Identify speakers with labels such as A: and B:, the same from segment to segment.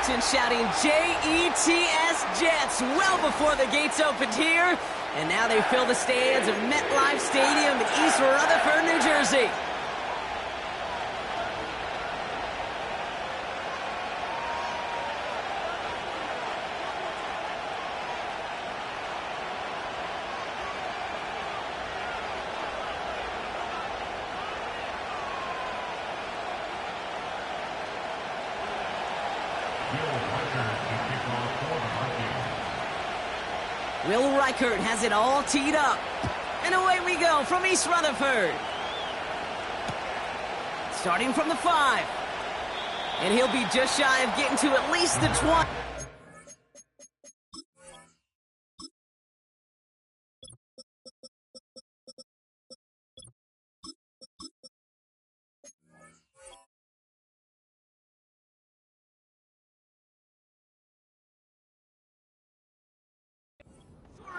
A: Hamilton shouting J-E-T-S, Jets, well before the gates opened here. And now they fill the stands of MetLife Stadium in East Rutherford, New Jersey. Will Reichert has it all teed up. And away we go from East Rutherford. Starting from the 5. And he'll be just shy of getting to at least the 20.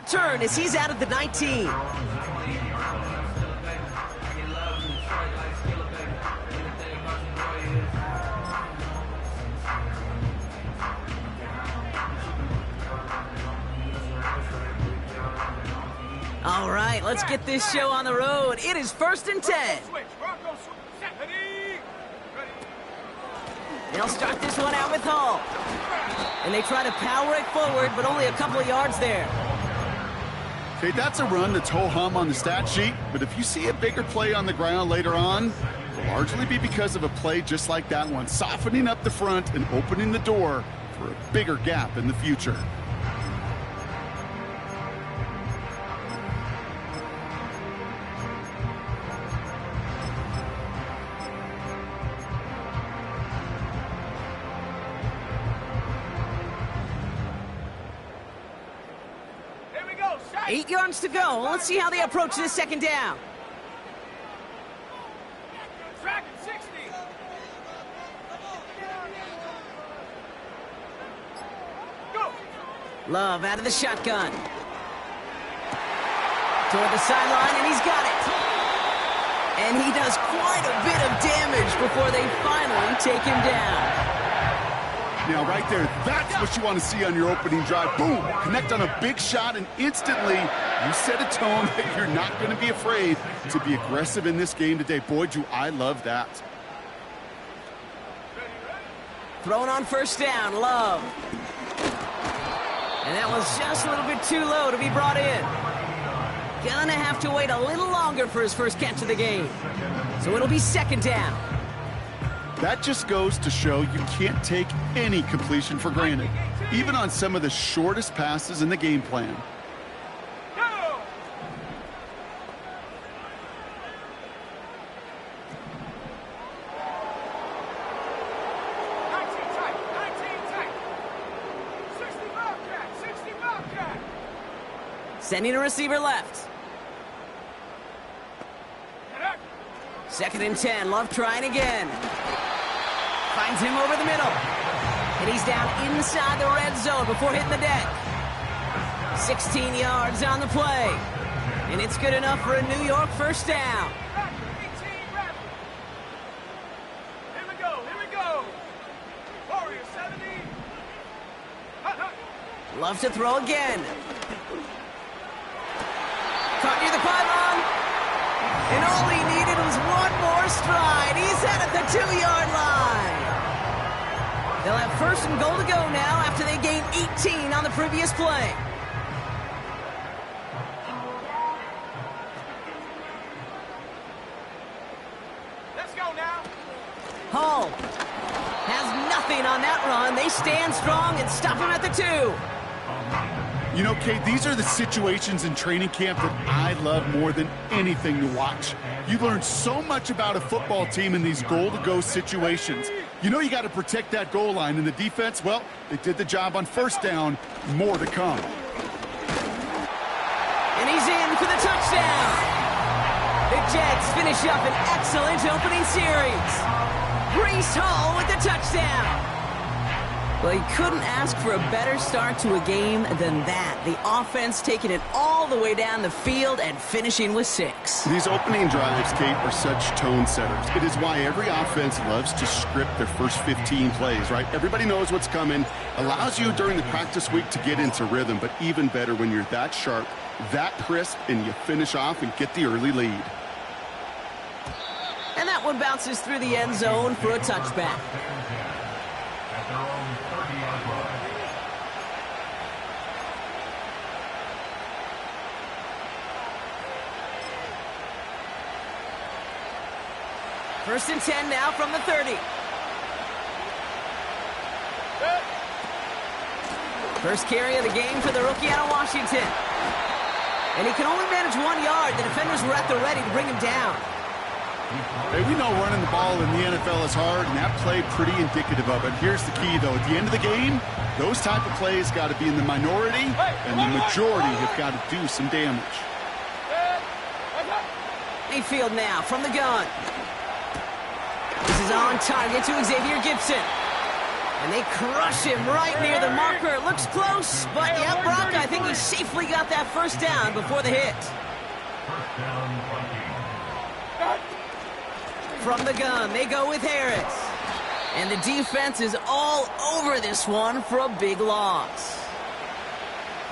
A: Turn as he's out of the 19. All right, let's get this show on the road. It is 1st and 10. They'll start this one out with Hall. And they try to power it forward, but only a couple of yards there.
B: Okay, that's a run that's ho-hum on the stat sheet, but if you see a bigger play on the ground later on, it'll largely be because of a play just like that one, softening up the front and opening the door for a bigger gap in the future.
C: Here we go,
A: 8 yards to go. Let's see how they approach this 2nd down.
C: Track 60. Go.
A: Love out of the shotgun. Toward the sideline, and he's got it. And he does quite a bit of damage before they finally take him down.
B: Now, right there, that's what you want to see on your opening drive. Boom! Connect on a big shot, and instantly you set a tone that you're not going to be afraid to be aggressive in this game today. Boy, do I love that.
A: Thrown on 1st down, Love. And that was just a little bit too low to be brought in. Gonna have to wait a little longer for his first catch of the game. So it'll be 2nd down.
B: That just goes to show you can't take any completion for granted, even on some of the shortest passes in the game plan.
C: Go.
A: Sending a receiver left. 2nd and 10. Love trying again. Finds him over the middle. And he's down inside the red zone before hitting the deck. 16 yards on the play. And it's good enough for a New York 1st down.
C: Here we go. Warrior 70.
A: Love to throw again. Caught near the pylon. And all he needed was one more stride. He's at the 2-yard line. They'll have 1st and goal to go now after they gained 18 on the previous play.
C: Let's go now.
A: Hall has nothing on that run. They stand strong and stop him at the 2.
B: You know, Kate, these are the situations in training camp that I love more than anything to watch. You learn so much about a football team in these goal-to-go situations. You know you got to protect that goal line, and the defense, well, they did the job on 1st down. More to come.
A: And he's in for the touchdown. The Jets finish up an excellent opening series. Breece Hall with the touchdown. Well, you couldn't ask for a better start to a game than that. The offense taking it all the way down the field and finishing with 6.
B: These opening drives, Kate, are such tone setters. It is why every offense loves to script their first 15 plays, right? Everybody knows what's coming. Allows you during the practice week to get into rhythm, but even better when you're that sharp, that crisp, and you finish off and get the early lead.
A: And that one bounces through the end zone for a touchback. First and 10 now from the 30. First carry of the game for the rookie out of Washington. And he can only manage 1 yard. The defenders were at the ready to bring him down.
B: Hey, we know running the ball in the NFL is hard, and that play pretty indicative of it. Here's the key, though. At the end of the game, those type of plays got to be in the minority, and the majority have got to do some damage.
A: Mayfield now from the gun. This is on target to Xavier Gibson. And they crush him right near the marker. Looks close, but yeah, Brock, I think he safely got that first down before the hit. From the gun, they go with Harris. And the defense is all over this one for a big loss.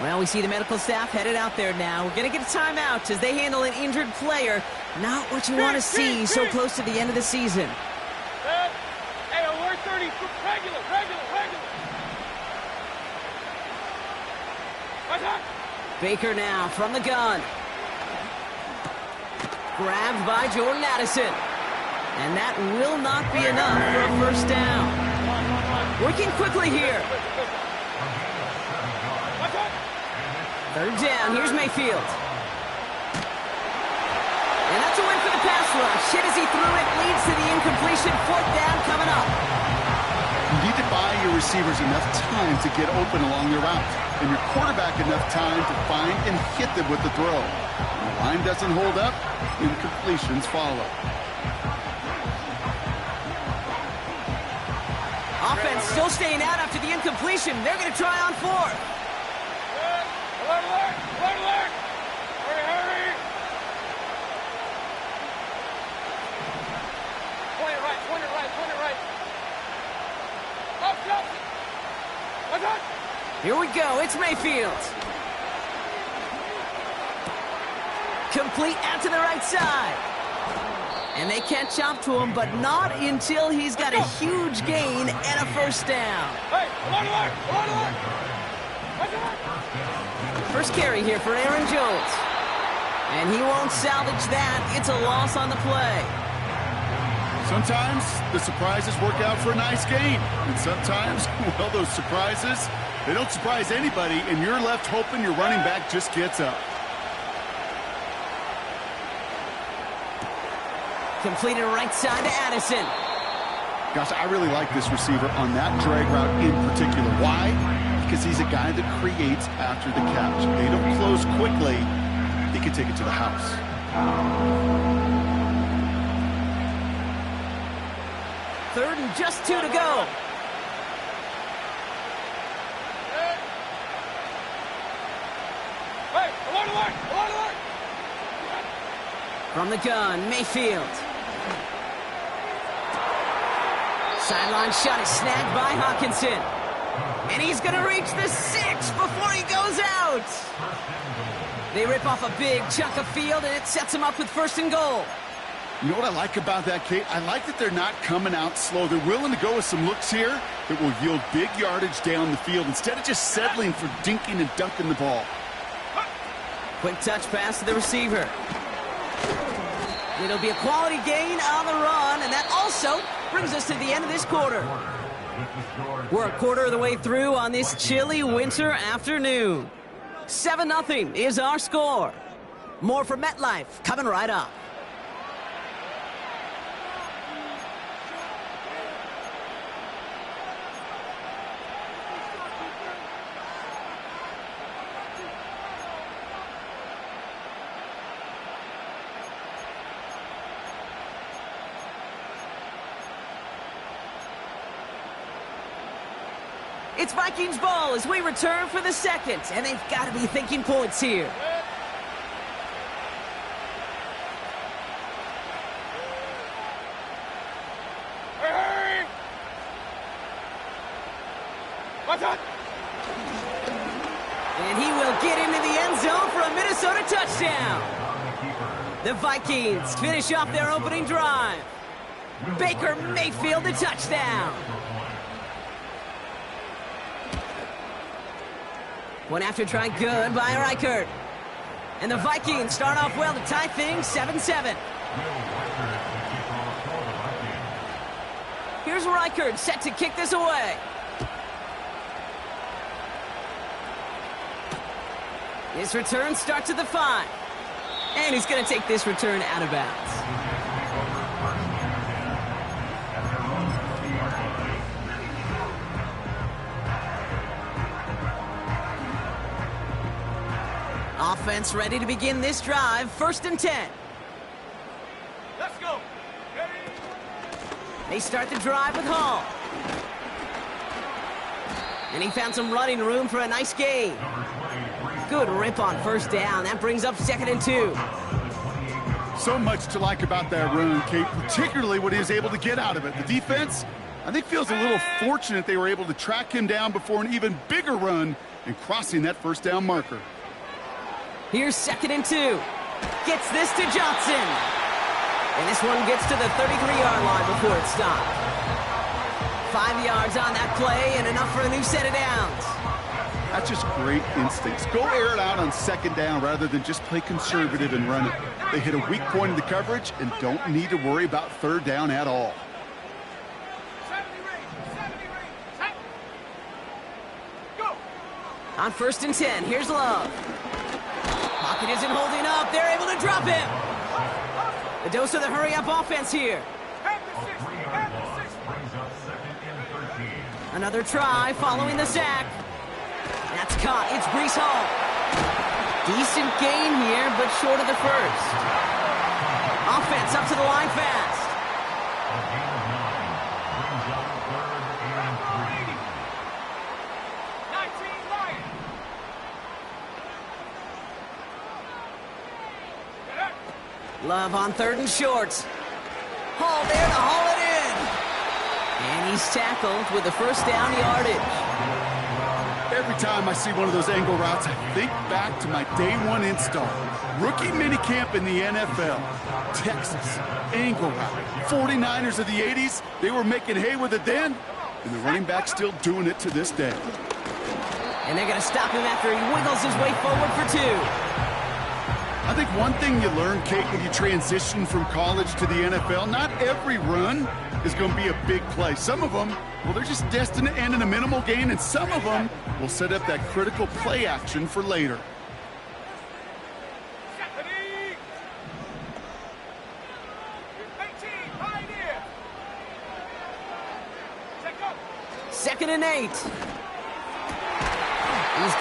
A: Well, we see the medical staff headed out there now. We're going to get a timeout as they handle an injured player. Not what you want to see so close to the end of the season.
C: Hey, alert 30, regular.
A: Baker now from the gun. Grabbed by Jordan Addison. And that will not be enough for a first down. Working quickly here. Third down, here's Mayfield. And that's a win for the pass rush. Hit as he threw it, leads to the incompletion. Fourth down coming up.
B: You need to buy your receivers enough time to get open along the route, and your quarterback enough time to find and hit them with the throw. When the line doesn't hold up, incompletions follow.
A: Offense still staying out after the incompletion. They're going to try on 4th.
C: Alert! Hurry! Point it right. Up!
A: Here we go. It's Mayfield. Complete out to the right side. And they catch up to him, but not until he's got a huge gain and a first down.
C: Hey, alert!
A: First carry here for Aaron Jones. And he won't salvage that. It's a loss on the play.
B: Sometimes the surprises work out for a nice gain. And sometimes, well, those surprises, they don't surprise anybody, and you're left hoping your running back just gets up.
A: Completed right side to Addison.
B: Gosh, I really like this receiver on that drag route in particular. Why? Because he's a guy that creates after the catch. They don't close quickly. He can take it to the house.
A: Third and just 2 to go.
C: Hey, alert!
A: From the gun, Mayfield. Sideline shot is snagged by Hawkinson. And he's going to reach the 6 before he goes out. They rip off a big chunk of field, and it sets him up with 1st and goal.
B: You know what I like about that, Kate? I like that they're not coming out slow. They're willing to go with some looks here that will yield big yardage down the field instead of just settling for dinking and dunking the ball.
A: Quick touch pass to the receiver. It'll be a quality gain on the run, and that also brings us to the end of this quarter. We're a quarter of the way through on this chilly winter afternoon. 7-0 is our score. More from MetLife coming right up. It's Vikings ball as we return for the second, and they've got to be thinking points here.
C: Hurry! What's up?
A: And he will get into the end zone for a Minnesota touchdown. The Vikings finish off their opening drive. Baker Mayfield the touchdown. One after try good by Reichert. And the Vikings start off well to tie things 7-7. Here's Reichert set to kick this away. This return starts at the 5. And he's going to take this return out of bounds. Offense ready to begin this drive. 1st and 10.
C: Let's go. Ready?
A: They start the drive with Hall. And he found some running room for a nice gain. Good rip on 1st down. That brings up 2nd and 2.
B: So much to like about that run, Kate, particularly what he was able to get out of it. The defense, I think, feels a little fortunate they were able to track him down before an even bigger run and crossing that 1st down marker.
A: Here's 2nd and 2. Gets this to Johnson. And this one gets to the 33-yard line before it's stopped. 5 yards on that play and enough for a new set of downs.
B: That's just great instincts. Go air it out on 2nd down rather than just play conservative and run it. They hit a weak point in the coverage and don't need to worry about 3rd down at all.
C: 70 range, set. Go.
A: On 1st and 10, here's Love. Pocket isn't holding up. They're able to drop him. The dose of the hurry-up offense here. Another try following the sack. That's caught. It's Breece Hall. Decent gain here, but short of the 1st. Offense up to the line fast. Love on 3rd and short. Hall there to haul it in. And he's tackled with the 1st down yardage.
B: Every time I see one of those angle routes, I think back to my day 1 install. Rookie minicamp in the NFL. Texas, angle route. 49ers of the 80s, they were making hay with it then, and the running back's still doing it to this day.
A: And they're going to stop him after he wiggles his way forward for 2.
B: I think one thing you learn, Kate, when you transition from college to the NFL, not every run is going to be a big play. Some of them, well, they're just destined to end in a minimal gain, and some of them will set up that critical play action for later.
A: 2nd and 8. He's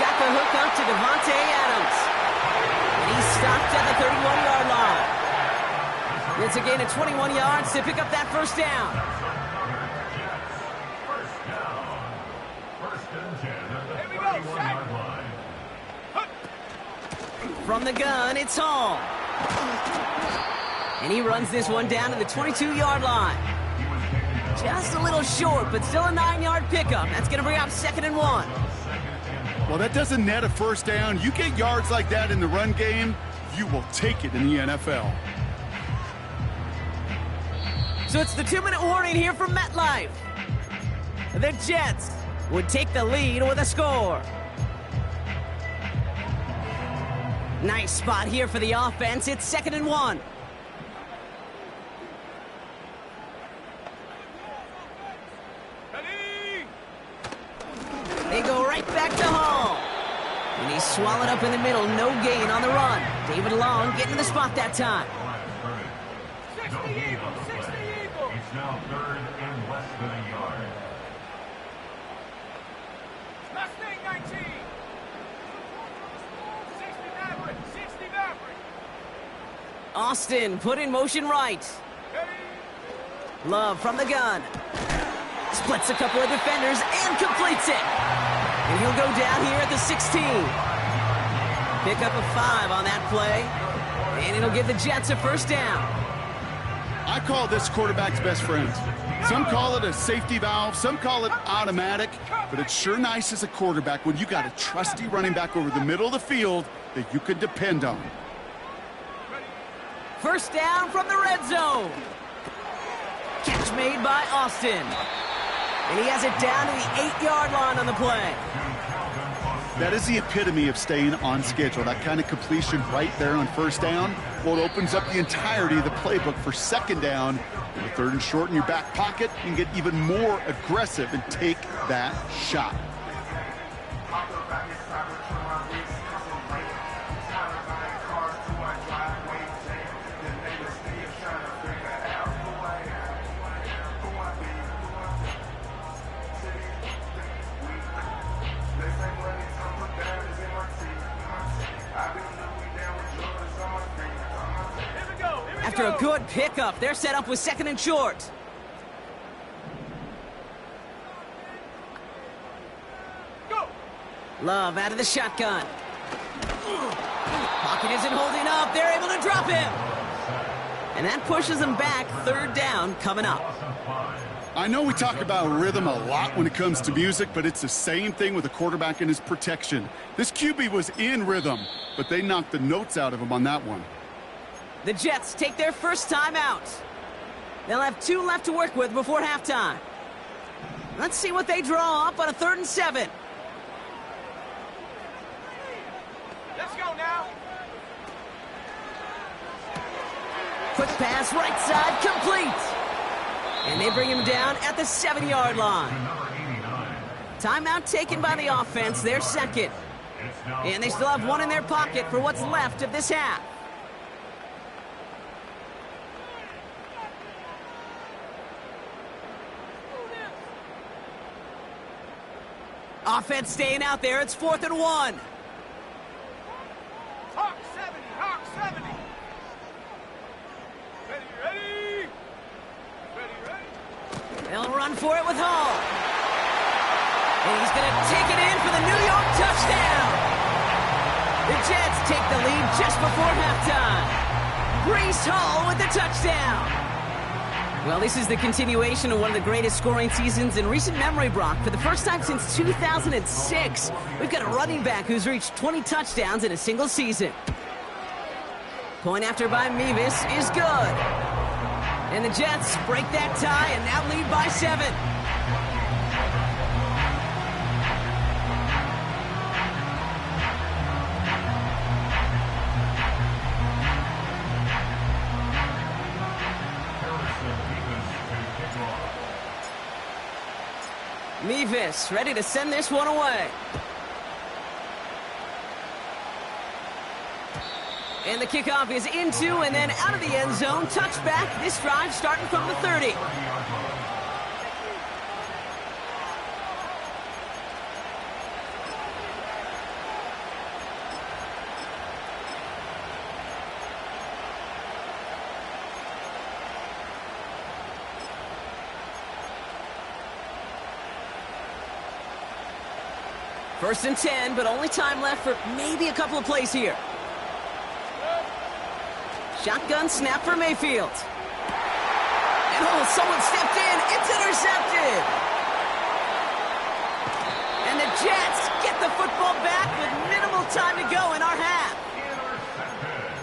A: got the hook up to Devontae Adams. He's stopped at the 31-yard line. It's a gain of 21 yards to pick up that 1st down. From the gun, it's Hall. And he runs this one down to the 22-yard line. Just a little short, but still a 9-yard pickup. That's going to bring up 2nd and 1.
B: Well, that doesn't net a 1st down. You get yards like that in the run game, you will take it in the NFL.
A: So it's the 2-minute warning here from MetLife. The Jets would take the lead with a score. Nice spot here for the offense. It's 2nd and 1. They go right back to Hall. And he's swallowed up in the middle. No gain on the run. David Long getting to the spot that time.
C: 60 Eagles, 60 Eagles.
D: It's now 3rd and less than a yard.
C: Mustang 19. 60 Maverick, 60 Maverick.
A: Austin put in motion right. Love from the gun. Splits a couple of defenders and completes it. And he'll go down here at the 16. Pick up a 5 on that play. And it'll give the Jets a first down.
B: I call this quarterback's best friend. Some call it a safety valve, some call it automatic, but it's sure nice as a quarterback when you got a trusty running back over the middle of the field that you can depend on.
A: First down from the red zone. Catch made by Austin. And he has it down to the 8-yard line on the play.
B: That is the epitome of staying on schedule. That kind of completion right there on first down. Well, it opens up the entirety of the playbook for second down. And the 3rd and short in your back pocket, you can get even more aggressive and take that shot.
A: After a good pickup, they're set up with 2nd and short.
C: Go!
A: Love out of the shotgun. Pocket isn't holding up. They're able to drop him. And that pushes them back. 3rd down coming up.
B: I know we talk about rhythm a lot when it comes to music, but it's the same thing with a quarterback and his protection. This QB was in rhythm, but they knocked the notes out of him on that one.
A: The Jets take their first time out. They'll have 2 left to work with before halftime. Let's see what they draw up on a 3rd and 7.
C: Let's go now.
A: Quick pass, right side, complete. And they bring him down at the 7-yard line. Timeout taken by the offense, their 2nd. And they still have 1 in their pocket for what's left of this half. Offense staying out there. It's 4th and 1.
C: Hawk 70, Hawk 70. Ready.
A: They'll run for it with Hall. And he's going to take it in for the New York touchdown. The Jets take the lead just before halftime. Breece Hall with the touchdown. Well, this is the continuation of one of the greatest scoring seasons in recent memory, Brock. For the first time since 2006, we've got a running back who's reached 20 touchdowns in a single season. Point after by Mevis is good. And the Jets break that tie and now lead by 7. Mevis ready to send this one away. And the kickoff is into and then out of the end zone. Touchback. This drive starting from the 30. First and 10, but only time left for maybe a couple of plays here. Shotgun snap for Mayfield. And someone stepped in. It's intercepted. And the Jets get the football back with minimal time to go in our half.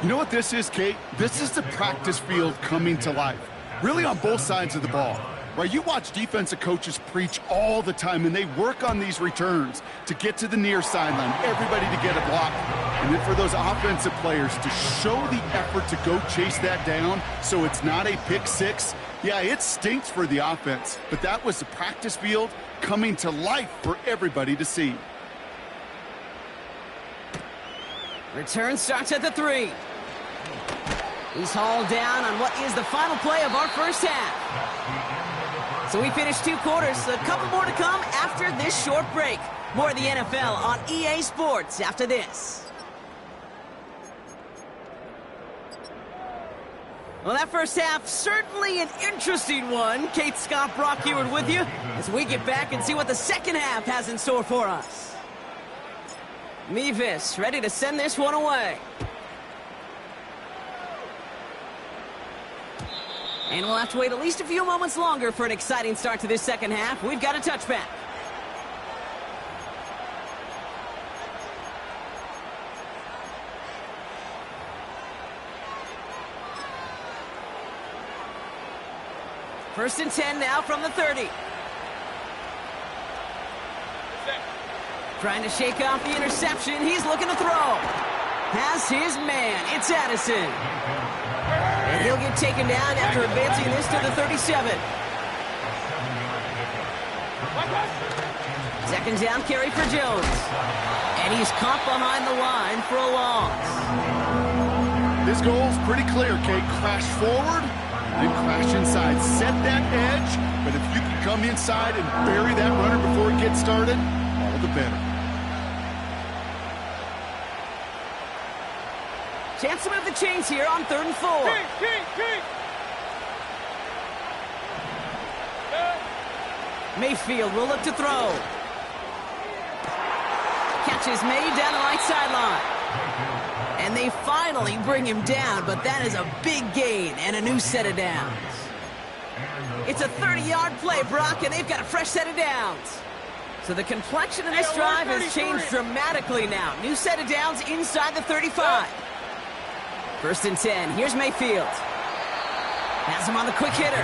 B: You know what this is, Kate? This is the practice field coming to life. Really on both sides of the ball. Right, you watch defensive coaches preach all the time, and they work on these returns to get to the near sideline, everybody to get a block. And then for those offensive players to show the effort to go chase that down so it's not a pick six. Yeah, it stinks for the offense, but that was the practice field coming to life for everybody to see.
A: Return starts at the 3. He's hauled down on what is the final play of our first half. So we finished 2 quarters, a couple more to come after this short break. More of the NFL on EA Sports after this. Well, that first half, certainly an interesting one. Kate Scott, Brock Heward with you as we get back and see what the second half has in store for us. Mevis ready to send this one away. And we'll have to wait at least a few moments longer for an exciting start to this second half. We've got a touchback. First and 10 now from the 30. Trying to shake off the interception. He's looking to throw. Has his man. It's Addison. And he'll get taken down after advancing this to the 37. Second down carry for Jones. And he's caught behind the line for a loss.
B: This goal's pretty clear, Kate. Crash forward, then crash inside. Set that edge, but if you can come inside and bury that runner before it gets started, all the better.
A: Chance to move the chains here on 3rd and 4. Mayfield will look to throw. Catches made down the right sideline. And they finally bring him down, but that is a big gain and a new set of downs. It's a 30-yard play, Brock, and they've got a fresh set of downs. So the complexion of this drive has changed dramatically now. New set of downs inside the 35. First and 10. Here's Mayfield. Has him on the quick hitter.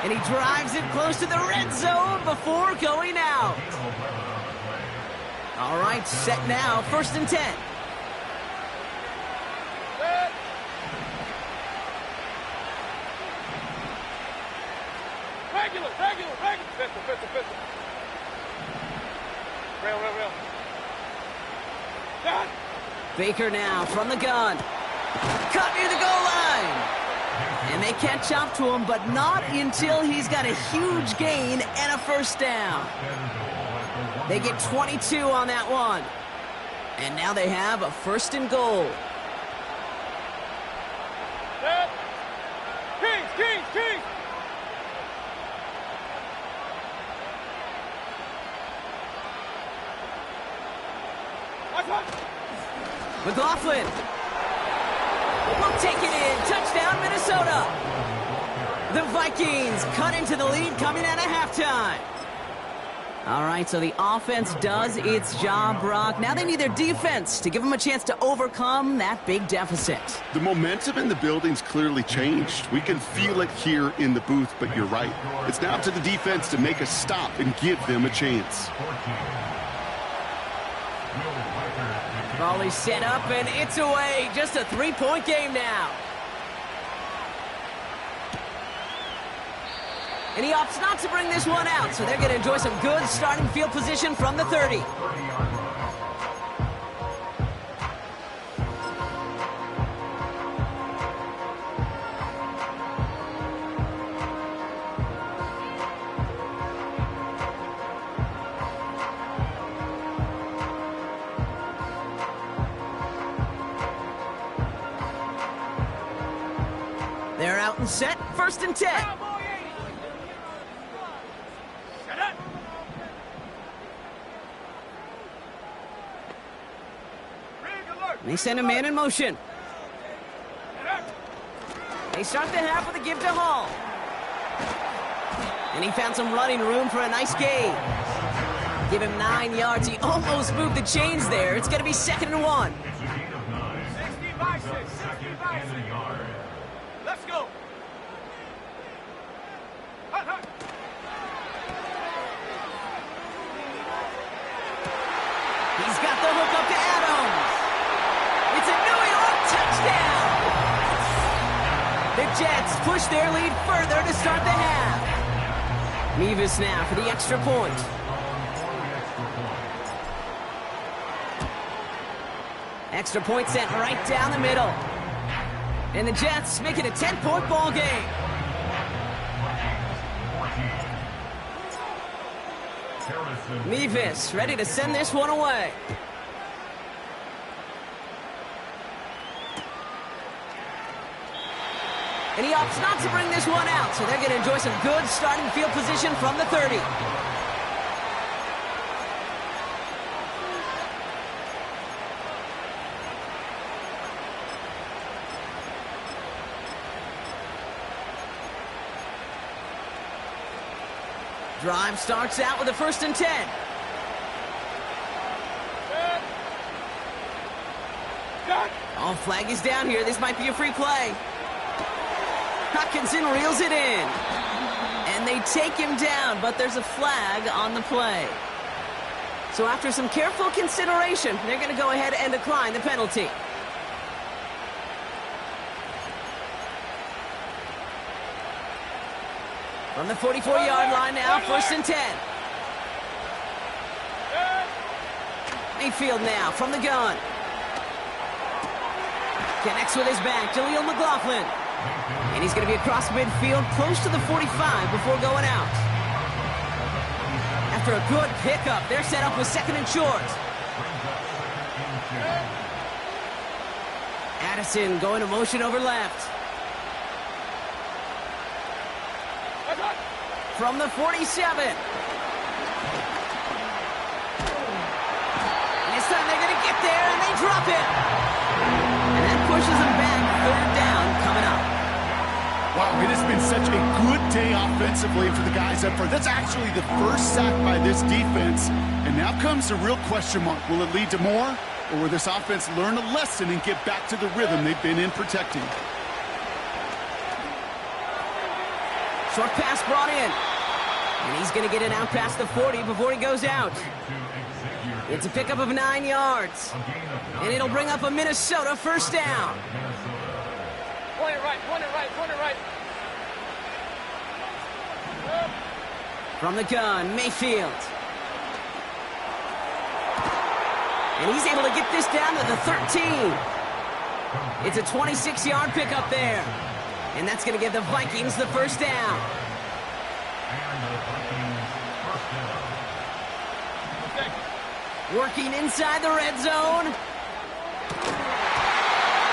A: And he drives it close to the red zone before going out. All right, set now. First and 10.
C: Regular. Pistol. Rail. Done.
A: Baker now from the gun. Cut near the goal line. And they catch up to him, but not until he's got a huge gain and a first down. They get 22 on that one. And now they have a first and goal.
C: Kings.
A: McLaughlin will take it in. Touchdown, Minnesota. The Vikings cut into the lead coming out of halftime. All right, so the offense does its job, Brock. Now they need their defense to give them a chance to overcome that big deficit.
B: The momentum in the building's clearly changed. We can feel it here in the booth, but you're right. It's now up to the defense to make a stop and give them a chance.
A: Brawley set up, and it's away. Just a 3-point game now. And he opts not to bring this one out, so they're going to enjoy some good starting field position from the 30. They're out and set. First and 10. They send a man in motion. They start the half with a give to Hall. And he found some running room for a nice gain. Give him 9 yards. He almost moved the chains there. It's going to be 2nd and 1.
C: 60 by 6. Let's go.
A: He's got the hook up to Adams. It's a New York touchdown. The Jets push their lead further to start the half. Mevis now for the extra point. Extra point sent right down the middle. And the Jets make it a 10-point ball game. Mevis ready to send this one away. And he opts not to bring this one out, so they're going to enjoy some good starting field position from the 30. Drive starts out with a 1st and 10. Oh, flag is down here. This might be a free play. Hockenson reels it in. And they take him down, but there's a flag on the play. So after some careful consideration, they're going to go ahead and decline the penalty. From the 44-yard line now, 1st and 10. Mayfield now from the gun. Connects with his back, Jaleel McLaughlin. And he's going to be across midfield, close to the 45 before going out. After a good pickup, they're set up with 2nd and short. Addison going to motion over left. From the 47. And this time they're going to get there, and they drop it. And that pushes them back, 3rd down coming up.
B: Wow, it has been such a good day offensively for the guys up front. That's actually the first sack by this defense. And now comes the real question mark. Will it lead to more? Or will this offense learn a lesson and get back to the rhythm they've been in protecting?
A: Short pass brought in. And he's going to get it out past the 40 before he goes out. It's a pickup of 9 yards. And it'll bring up a Minnesota 1st down.
C: Point it right, point it right, point it right.
A: From the gun, Mayfield. And he's able to get this down to the 13. It's a 26-yard pickup there. And that's going to give the Vikings the 1st down. Working inside the red zone.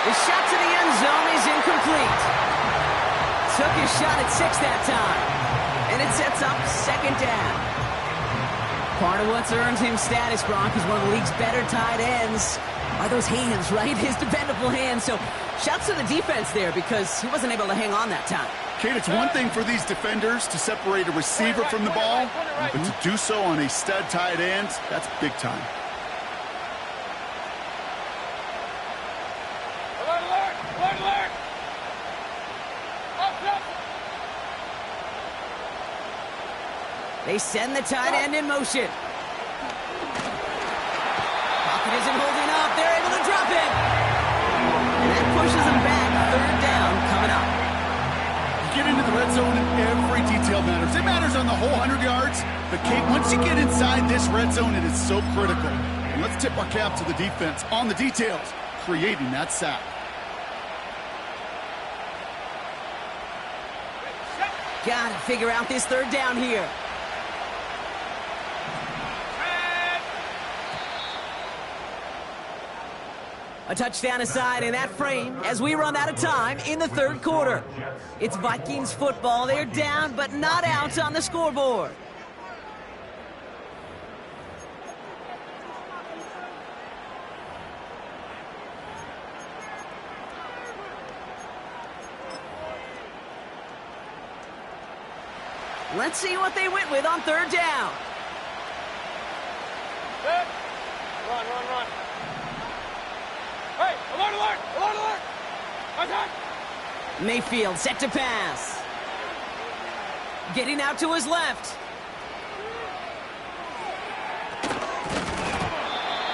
A: The shot to the end zone is incomplete. Took his shot at 6 that time. And it sets up 2nd down. Part of what's earned him status, Brock, is one of the league's better tight ends. Are those hands, right? His dependable hands. So shouts to the defense there because he wasn't able to hang on that time.
B: Kate, it's one thing for these defenders to separate a receiver from the ball, but to do so on a stud tight end, that's big time.
C: Alert, alert, alert, alert. Up, up.
A: They send the tight end in motion. Pocket isn't holding up. They're able to drop it. And that pushes them back. 3rd down coming up.
B: Get into the red zone and every detail matters. It matters on the whole 100 yards. But, Kate, once you get inside this red zone, it is so critical. And let's tip our cap to the defense on the details, creating that sack.
A: Gotta figure out this 3rd down here. A touchdown aside in that frame as we run out of time in the 3rd quarter. It's Vikings football. They're down but not out on the scoreboard. Let's see what they went with on 3rd down.
C: Run, run, run. Hey, alert, alert, alert, alert. Attack.
A: Mayfield set to pass. Getting out to his left.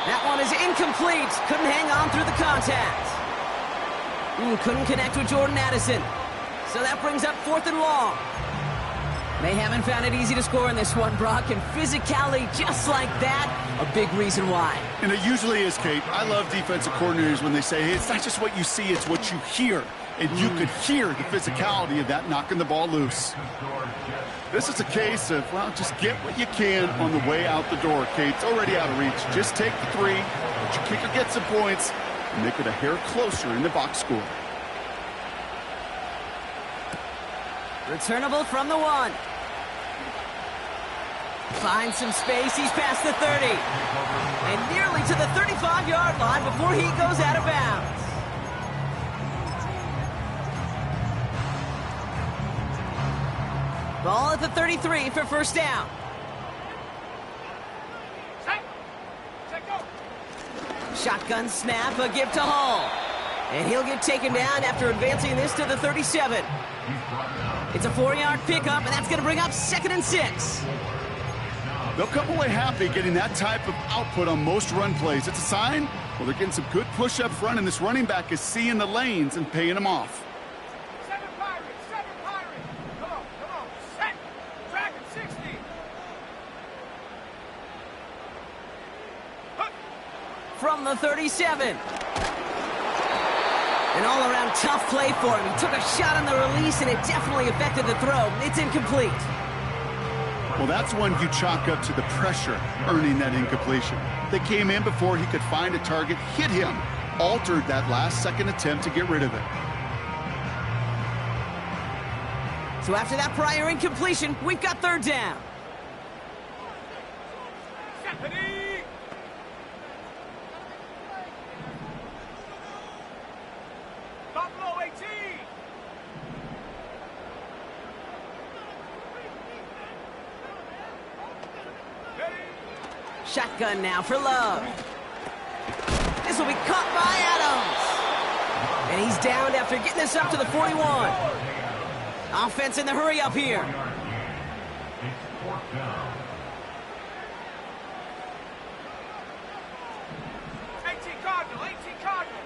A: That one is incomplete. Couldn't hang on through the contact. Couldn't connect with Jordan Addison. So that brings up 4th and long. They haven't found it easy to score in this one, Brock, and physicality just like that, a big reason why.
B: And it usually is, Kate. I love defensive coordinators when they say, hey, it's not just what you see, it's what you hear. And you could hear the physicality of that knocking the ball loose. This is a case of, well, just get what you can on the way out the door, Kate. It's already out of reach. Just take the 3, let your kicker get some points, and make it a hair closer in the box score.
A: Returnable from the 1. Finds some space. He's past the 30. And nearly to the 35-yard line before he goes out of bounds. Ball at the 33 for first down. Shotgun snap, a give to Hall. And he'll get taken down after advancing this to the 37. It's a 4-yard pickup, and that's going to bring up 2nd and 6.
B: They'll come away happy getting that type of output on most run plays. It's a sign, well, they're getting some good push up front, and this running back is seeing the lanes and paying them off.
C: 7 Pirates, 7 Pirates. Come on, set. Dragon 60.
A: From the 37. An all-around tough play for him. He took a shot on the release, and it definitely affected the throw. It's incomplete.
B: Well, that's one you chalk up to the pressure earning that incompletion. They came in before he could find a target, hit him, altered that last-second attempt to get rid of it.
A: So after that prior incompletion, we've got 3rd down.
C: Stephanie! Buffalo 18!
A: Shotgun now for Love. This will be caught by Adams. And he's downed after getting this up to the 41. Offense in the hurry up here.
D: It's 4th down.
C: 18 Cardinal, 18 Cardinal.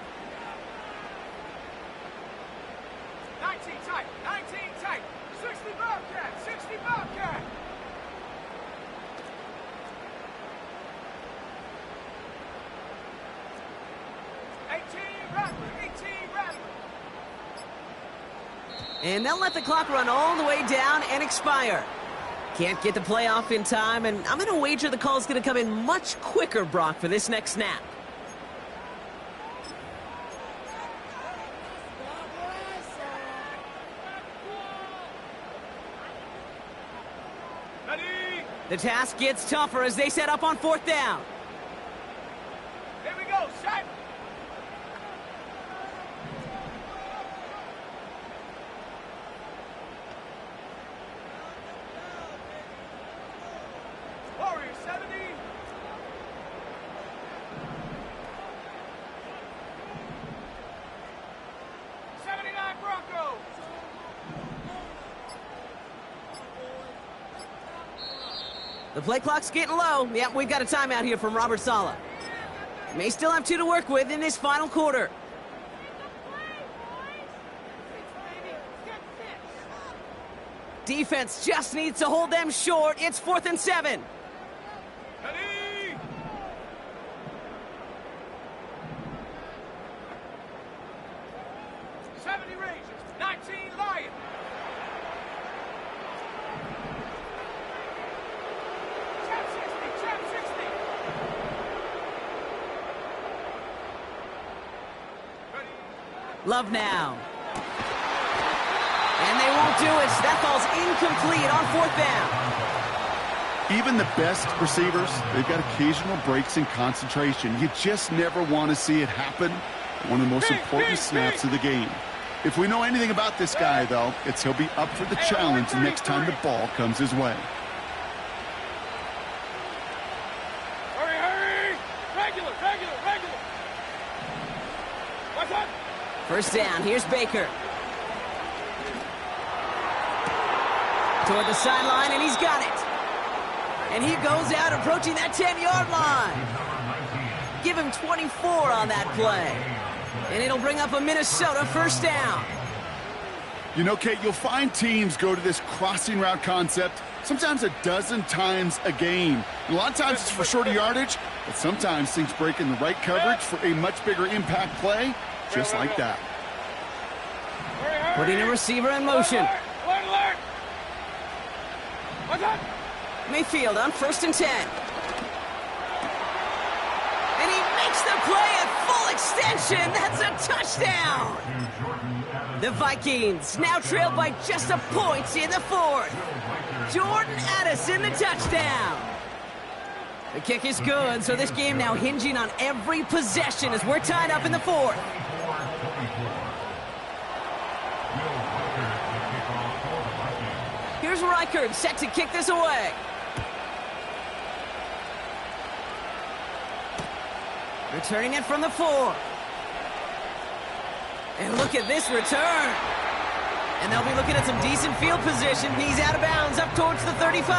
C: 19 tight, 19 tight. 60 Bobcat, 60 Bobcat. 18 Rattler.
A: And they'll let the clock run all the way down and expire. Can't get the play off in time, and I'm going to wager the call's going to come in much quicker, Brock, for this next snap.
C: Ready?
A: The task gets tougher as they set up on 4th down.
C: Here we go, set. Warriors 70. Broncos.
A: The play clock's getting low. Yep, we've got a timeout here from Robert Saleh. May still have 2 to work with in this final quarter. Defense just needs to hold them short. It's 4th and 7.
C: Ready? '70 Rangers, 19 Lions. Champ 60. Ready?
A: Love now. And they won't do it. That ball's incomplete on 4th down.
B: Even the best receivers, they've got occasional breaks in concentration. You just never want to see it happen. One of the most important snaps of the game. If we know anything about this guy, though, it's he'll be up for the challenge the next time the ball comes his way.
C: Hurry! Regular! What's up?
A: First down. Here's Baker. Toward the sideline, and he's got it. And he goes out approaching that 10-yard line. Give him 24 on that play. And it'll bring up a Minnesota first down.
B: You know, Kate, you'll find teams go to this crossing route concept sometimes a dozen times a game. And a lot of times it's for shorter yardage, but sometimes things break in the right coverage for a much bigger impact play, just like that.
A: Putting a receiver in motion.
C: Alert! What's up?
A: Mayfield on 1st and 10. And he makes the play at full extension. That's a touchdown. The Vikings now trail by just a point in the 4th. Jordan Addison, the touchdown. The kick is good, so this game now hinging on every possession as we're tied up in the 4th. Here's Reichert, set to kick this away. Returning it from the 4. And look at this return. And they'll be looking at some decent field position. He's out of bounds up towards the 35.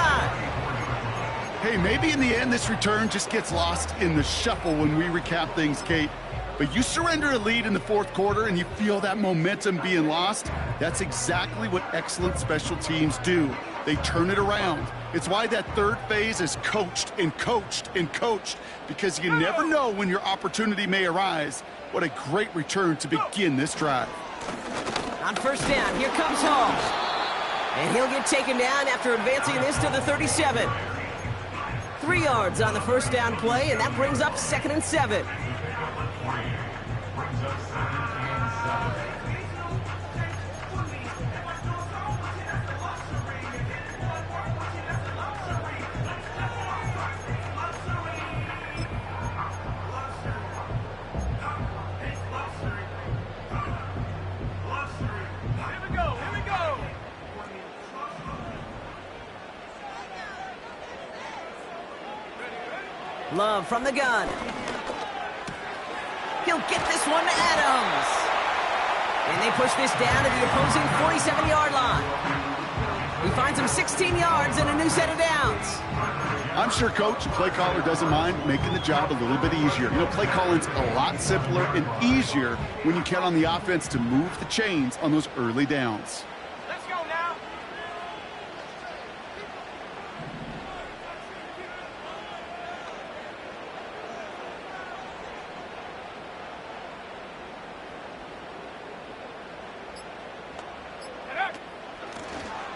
B: Hey, maybe in the end this return just gets lost in the shuffle when we recap things, Kate. But you surrender a lead in the fourth quarter and you feel that momentum being lost. That's exactly what excellent special teams do. They turn it around. It's why that third phase is coached and coached and coached, because you never know when your opportunity may arise. What a great return to begin this drive.
A: On first down, here comes Hall. And he'll get taken down after advancing this to the 37. 3 yards on the first down play, and that brings up 2nd and 7. Love from the gun. He'll get this one to Adams. And they push this down to the opposing 47-yard line. He finds him 16 yards and a new set of downs.
B: I'm sure Coach, play caller, doesn't mind making the job a little bit easier. You know, play calling's a lot simpler and easier when you count on the offense to move the chains on those early downs.
C: Let's go now.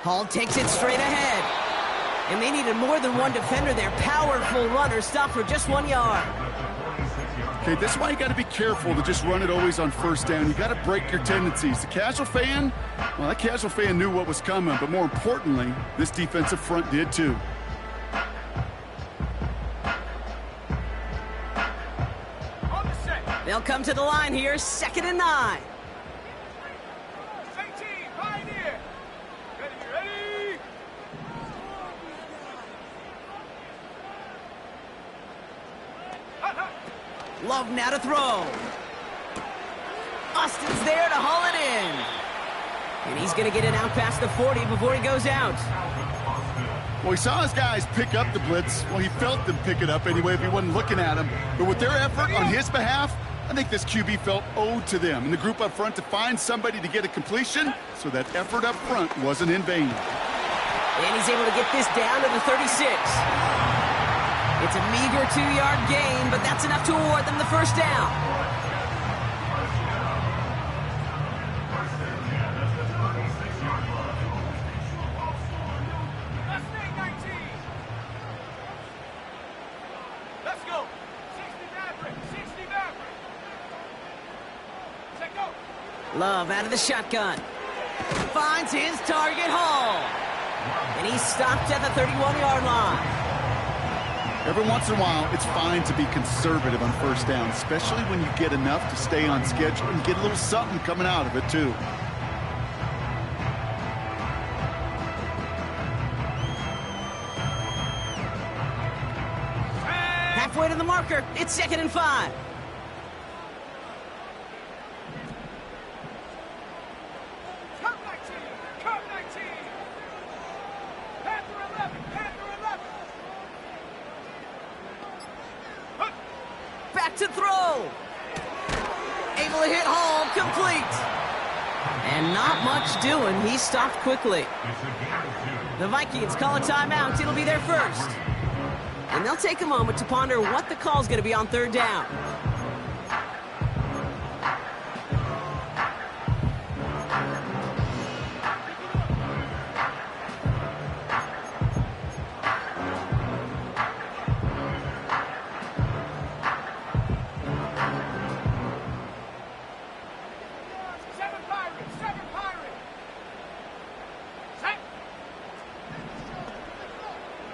A: Hall takes it straight ahead. And they needed more than one defender there. Powerful runner, stopped for just 1 yard.
B: Okay, this is why you got to be careful to just run it always on first down. You got to break your tendencies. The casual fan, well, that casual fan knew what was coming, but more importantly, this defensive front did too.
C: On the set.
A: They'll come to the line here, 2nd and 9.
C: Same team, Pioneer. Ready.
A: Love now to throw. Austin's there to haul it in. And he's going to get it out past the 40 before he goes out.
B: Well, he saw his guys pick up the blitz. Well, he felt them pick it up anyway if he wasn't looking at him. But with their effort on his behalf, I think this QB felt owed to them and the group up front to find somebody to get a completion, so that effort up front wasn't in vain.
A: And he's able to get this down to the 36. It's a meager 2-yard gain, but that's enough to award them the first down.
C: Let's go. 60 Maverick. 60 Maverick. Set go.
A: Love out of the shotgun. Finds his target, Hall. And he's stopped at the 31-yard line.
B: Every once in a while, it's fine to be conservative on first down, especially when you get enough to stay on schedule and get a little something coming out of it, too.
A: Halfway to the marker. It's 2nd and 5.
C: Come 19. Come 19. Panther 11. Panther 11.
A: Back to throw. Able to hit Hall, complete. And not much doing. He stopped quickly. The Vikings call a timeout. It'll be their first. And they'll take a moment to ponder what the call's going to be on third down.
C: Seven Pirates. Seven Pirates. Set.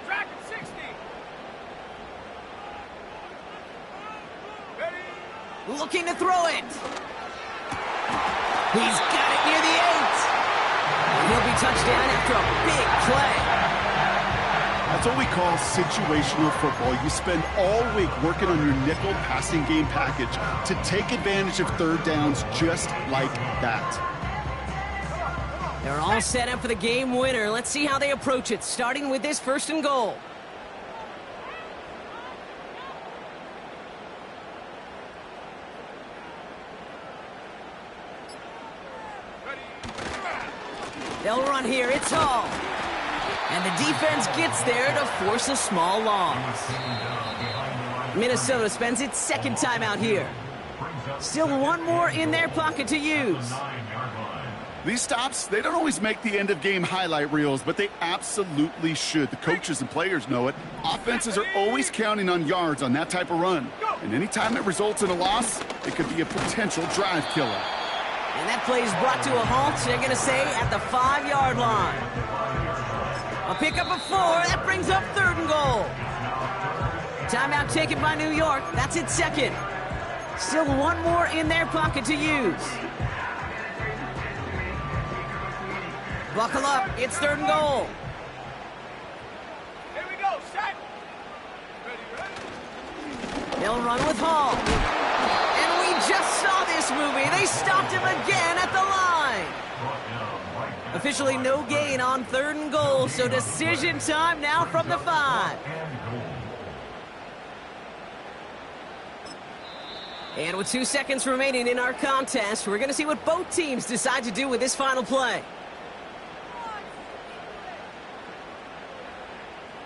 C: Dragon 60. Ready.
A: Looking to throw it. He's got it near the 8. And he'll be touchdown after a big play.
B: That's what we call situational football. You spend all week working on your nickel passing game package to take advantage of third downs just like that.
A: They're all set up for the game winner. Let's see how they approach it, starting with this 1st and goal. They'll run here. It's Hall. And the defense gets there to force a small loss. Minnesota spends its 2nd time out here. Still one more in their pocket to use.
B: These stops, they don't always make the end-of-game highlight reels, but they absolutely should. The coaches and players know it. Offenses are always counting on yards on that type of run. And anytime it results in a loss, it could be a potential drive killer.
A: And that play is brought to a halt, they're going to say, at the 5-yard line. A pickup of 4. That brings up 3rd and goal. Timeout taken by New York. That's its 2nd. Still one more in their pocket to use. Buckle up. It's 3rd and goal.
C: Here we go. Set. Ready.
A: They'll run with Hall. And we just saw this movie. They stopped him again at the line. Officially no gain on 3rd and goal, so decision time now from the 5. And with 2 seconds remaining in our contest, we're going to see what both teams decide to do with this final play.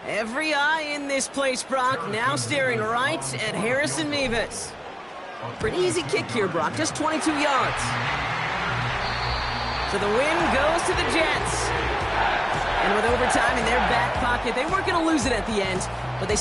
A: Every eye in this place, Brock, now staring right at Harrison Mevis. Pretty easy kick here, Brock, just 22 yards. So the win goes to the Jets. And with overtime in their back pocket, they weren't going to lose it at the end, but they still